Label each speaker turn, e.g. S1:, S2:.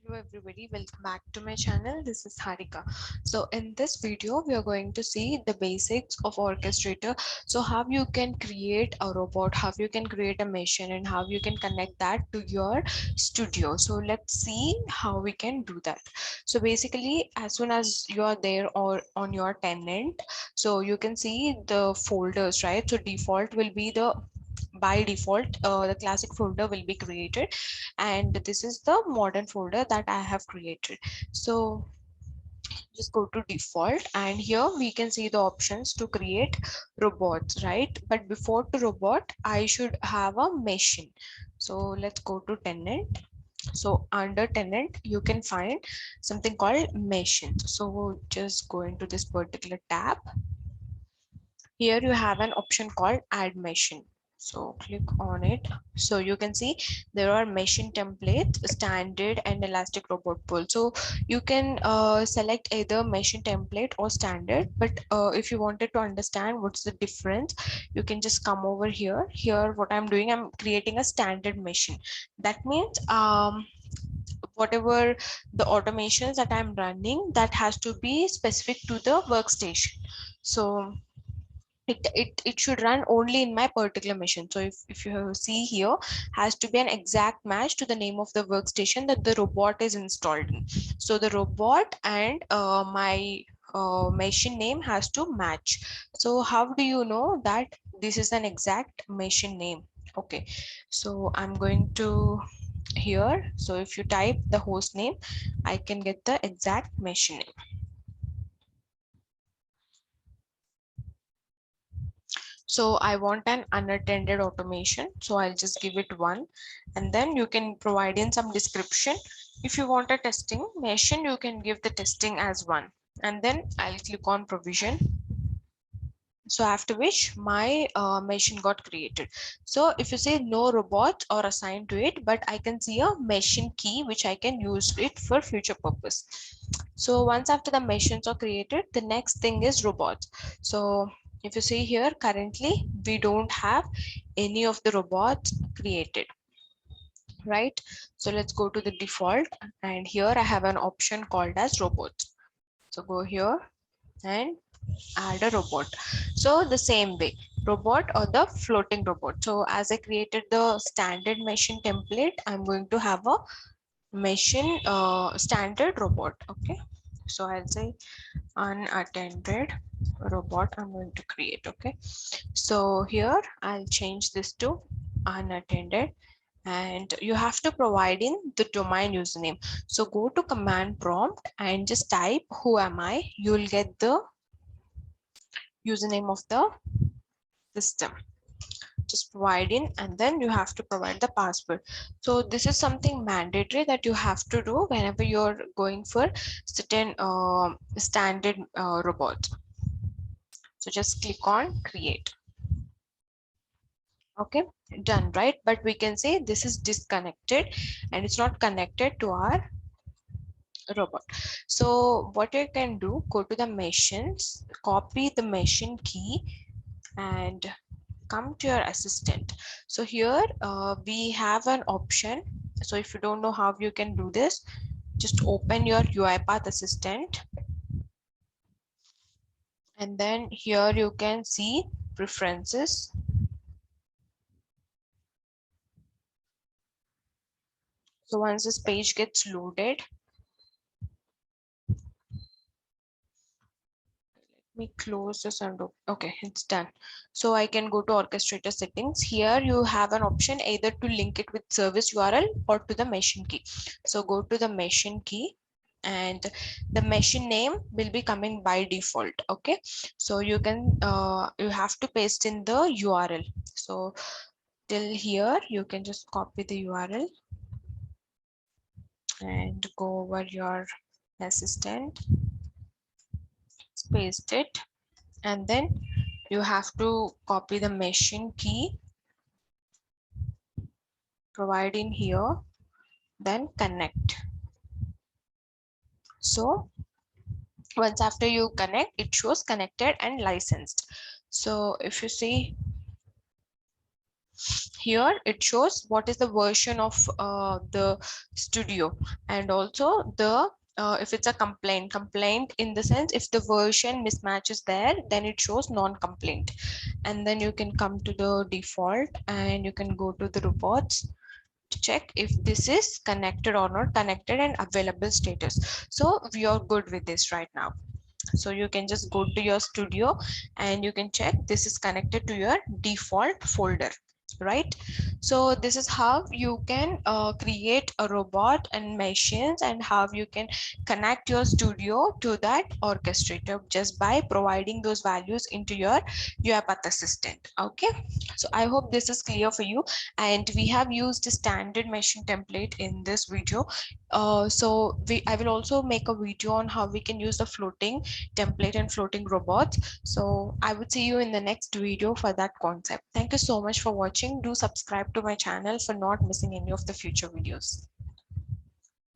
S1: Hello everybody, welcome back to my channel. This is Harika. So in this video we are going to see the basics of Orchestrator. So how you can create a robot, how you can create a machine, and how you can connect that to your studio. So let's see how we can do that. So basically, as soon as you are there or on your tenant, so you can see the folders, right? So default will be the by default the classic folder will be created, and this is the modern folder that I have created. So just go to default, and here we can see the options to create robots, right? But before to robot I should have a machine. So let's go to tenant. So under tenant you can find something called machine. So just go into this particular tab. Here you have an option called add machine. So click on it. So you can see there are machine templates, standard and elastic robot pool. So you can select either machine template or standard, but if you wanted to understand what's the difference, you can just come over here. Here what I'm doing, I'm creating a standard machine. That means whatever the automations that I'm running, that has to be specific to the workstation. So it should run only in my particular machine. So if you see here, has to be an exact match to the name of the workstation that the robot is installed in. So the robot and my machine name has to match. So how do you know that this is an exact machine name? Okay, so I'm going to here. So if you type the host name, I can get the exact machine name. So I want an unattended automation. So I'll just give it one, and then you can provide in some description. If you want a testing machine, you can give the testing as one, and then I'll click on provision. So after which my machine got created. So if you say no robot or assigned to it, but I can see a machine key which I can use it for future purpose. So once after the machines are created, the next thing is robots. So if you see here, currently we don't have any of the robots created, right? So let's go to the default, and here I have an option called as robots. So go here and add a robot. So the same way, robot or the floating robot. So as I created the standard machine template, I'm going to have a machine standard robot. Okay, so I'll say unattended robot I'm going to create. Okay, so here I'll change this to unattended, and you have to provide in the domain username. So go to command prompt and just type who am I. You'll get the username of the system. Just provide in, and then you have to provide the password. So this is something mandatory that you have to do whenever you're going for certain standard robots. So just click on create. Okay, done, right? But we can say this is disconnected and it's not connected to our robot. So what you can do, go to the machines, copy the machine key, and come to your assistant. So here we have an option. So if you don't know how you can do this, just open your UiPath assistant, and then here you can see preferences. So once this page gets loaded, me close this and okay, it's done. So I can go to orchestrator settings. Here you have an option either to link it with service URL or to the machine key. So go to the machine key, and the machine name will be coming by default. Okay, so you can you have to paste in the URL. So till here you can just copy the URL and go over your assistant, paste it, and then you have to copy the machine key, provide in here, then connect. So once after you connect, it shows connected and licensed. So if you see, Here it shows what is the version of the studio, and also the if it's a complaint in the sense if the version mismatch is there, then it shows non-complaint. And then you can come to the default and you can go to the robots to check if this is connected or not connected and available status. So we are good with this right now. So you can just go to your studio and you can check this is connected to your default folder, right? So this is how you can create a robot and machines, and how you can connect your studio to that orchestrator just by providing those values into your UiPath assistant. Okay, so I hope this is clear for you. And we have used a standard machine template in this video. I will also make a video on how we can use the floating template and floating robots. So I would see you in the next video for that concept. Thank you so much for watching. Do subscribe to my channel for not missing any of the future videos.